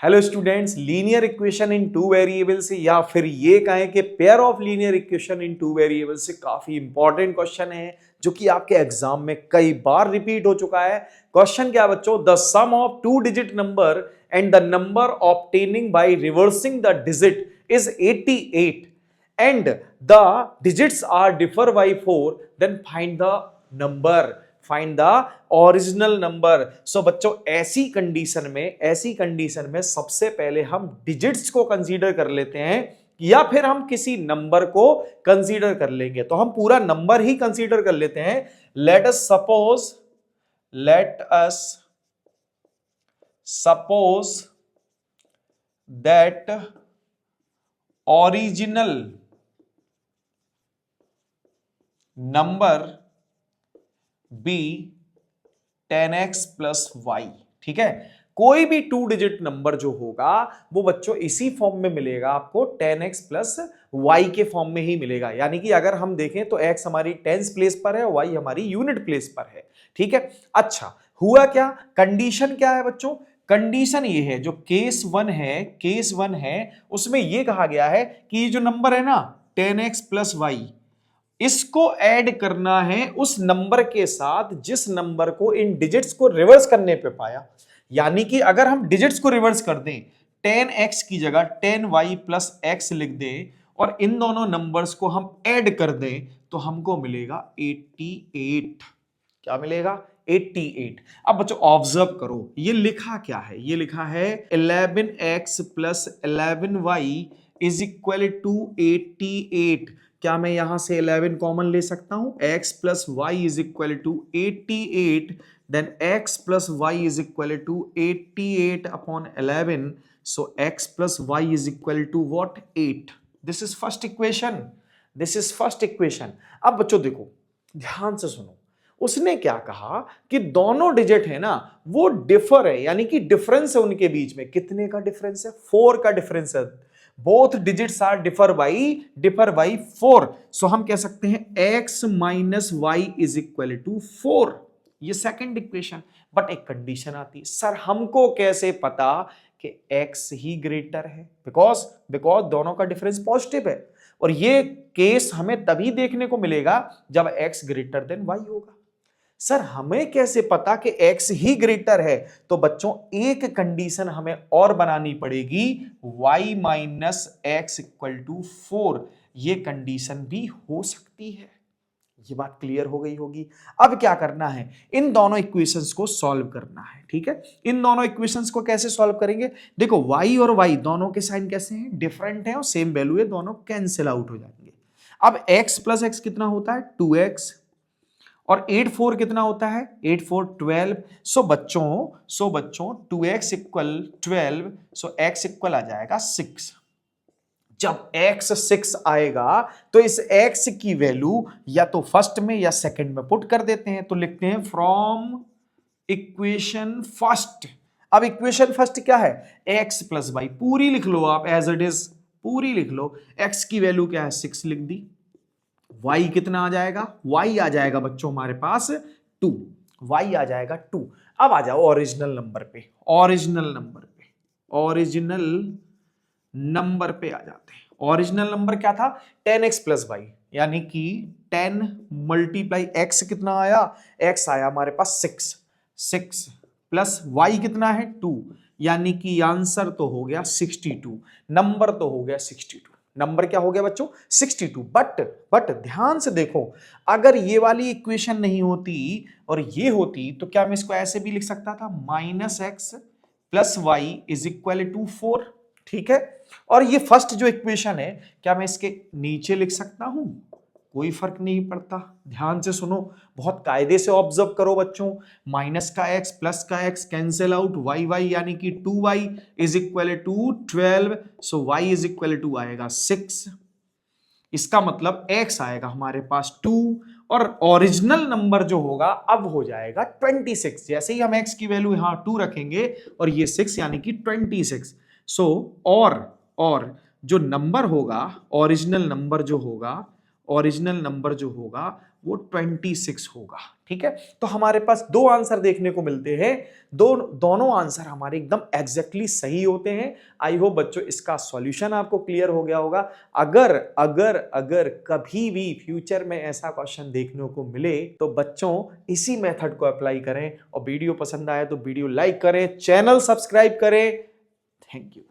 Hello students, linear equation in two variable से या फिर ये कहें कि pair of linear equation in two variable से काफी इंपॉर्टेंट क्वेश्चन है जो कि आपके एग्जाम में कई बार रिपीट हो चुका है। क्वेश्चन क्या है बच्चों? The sum of two digit number and the number obtaining by reversing the digit is 88 and the digits are differ by 4, then find the number, find the original number. So बच्चों ऐसी condition में सबसे पहले हम digits को consider कर लेते हैं या फिर हम किसी नंबर को कंसीडर कर लेंगे। तो हम पूरा नंबर ही कंसीडर कर लेते हैं। Let us suppose that original number be 10x plus Y. ठीक है, कोई भी टू डिजिट नंबर जो होगा वो बच्चों इसी फॉर्म में मिलेगा आपको, 10x प्लस वाई के फॉर्म में ही मिलेगा। यानी कि अगर हम देखें तो x हमारी टेंस प्लेस पर है, y हमारी यूनिट प्लेस पर है। ठीक है, अच्छा हुआ क्या? कंडीशन क्या है बच्चों? कंडीशन ये है, जो केस वन है उसमें ये कहा गया है कि ये जो नंबर है ना 10x प्लस वाई, इसको ऐड करना है उस नंबर के साथ जिस नंबर को इन डिजिट्स को रिवर्स करने पे पाया। यानी कि अगर हम डिजिट्स को रिवर्स कर दें, 10x की जगह 10y प्लस x लिख दें और इन दोनों नंबर्स को हम ऐड कर दें तो हमको मिलेगा 88। क्या मिलेगा? 88। अब बच्चों ऑब्जर्व करो, ये लिखा क्या है? ये लिखा है 11x plus 11y is equal to 88। क्या मैं यहां से 11 कॉमन ले सकता हूं? x plus Y is equal to 88, then x plus Y is equal to 88 upon 11, so x plus Y is equal to what? 8। This is first equation. अब बच्चों देखो, ध्यान से सुनो, उसने क्या कहा कि दोनों डिजिट है ना वो डिफर है, यानी कि डिफरेंस है उनके बीच में। कितने का डिफरेंस है? 4 का डिफरेंस है। Both digits are differ by 4। So हम कह सकते हैं x minus Y is equal to 4। ये सेकंड इक्वेशन। बट एक कंडीशन आती है, सर हमको कैसे पता कि x ही ग्रेटर है? बिकॉज दोनों का डिफरेंस पॉजिटिव है और ये केस हमें तभी देखने को मिलेगा जब x ग्रेटर देन y होगा। सर हमें कैसे पता कि x ही ग्रेटर है? तो बच्चों एक कंडीशन हमें और बनानी पड़ेगी, y minus X equal to 4। ये कंडीशन भी हो सकती है। ये बात क्लियर हो गई होगी। अब क्या करना है? इन दोनों इक्वेशंस को सॉल्व करना है। ठीक है, इन दोनों इक्वेशंस को कैसे सॉल्व करेंगे? देखो y और y दोनों के साइन कैसे हैं? डिफरेंट है और सेम वैल्यू है, दोनों कैंसिल आउट हो जाएंगे। अब x प्लस एक्स कितना होता है? 2x, और 8 4 कितना होता है? 8 4 12। सो बच्चों 2x इक्वल 12, सो x इक्वल आ जाएगा 6। जब x 6 आएगा तो इस x की वैल्यू या तो फर्स्ट में या सेकंड में पुट कर देते हैं। तो लिखते हैं फ्रॉम इक्वेशन फर्स्ट। अब इक्वेशन फर्स्ट क्या है? x प्लस वाई, पूरी लिख लो आप एज इट इज, पूरी लिख लो। x की वैल्यू क्या है? 6 लिख दी। y कितना आ जाएगा? y आ जाएगा बच्चों हमारे पास 2। y आ जाएगा 2। अब आ जाओ ओरिजिनल नंबर पे आ जाते हैं। ओरिजिनल नंबर क्या था? 10x प्लस वाई, यानी कि 10 मल्टीप्लाई x कितना आया? x आया हमारे पास 6 प्लस y कितना है? 2, यानी कि आंसर तो हो गया 62। नंबर तो हो गया 62। नंबर क्या हो गया बच्चों? 62। बट ध्यान से देखो, अगर ये वाली इक्वेशन नहीं होती और ये होती तो क्या मैं इसको ऐसे भी लिख सकता था? Minus X plus Y is equal to 4। ठीक है, और ये फर्स्ट जो इक्वेशन है क्या मैं इसके नीचे लिख सकता हूं? कोई फर्क नहीं पड़ता। ध्यान से सुनो, बहुत कायदे से ऑब्जर्व करो बच्चों। माइनस का x प्लस का x कैंसिल आउट, y यानी कि 2y is equal to 12, so y is equal to आएगा 6। इसका मतलब x आएगा हमारे पास 2 और ओरिजिनल नंबर जो होगा अब हो जाएगा 26। जैसे ही हम x की वैल्यू यहां 2 रखेंगे और ये 6 यानी कि 26। सो और जो नंबर होगा, ओरिजिनल नंबर जो होगा वो 26 होगा। ठीक है, तो हमारे पास दो आंसर देखने को मिलते हैं, दोनों आंसर हमारे एकदम एग्जैक्टली सही होते हैं। आई होप बच्चों इसका सॉल्यूशन आपको क्लियर हो गया होगा। अगर अगर अगर कभी भी फ्यूचर में ऐसा क्वेश्चन देखने को मिले तो बच्चों इसी मेथड को अप्लाई करें, और वीडियो पसंद आए तो वीडियो लाइक करें, चैनल सब्सक्राइब करें। Thank you.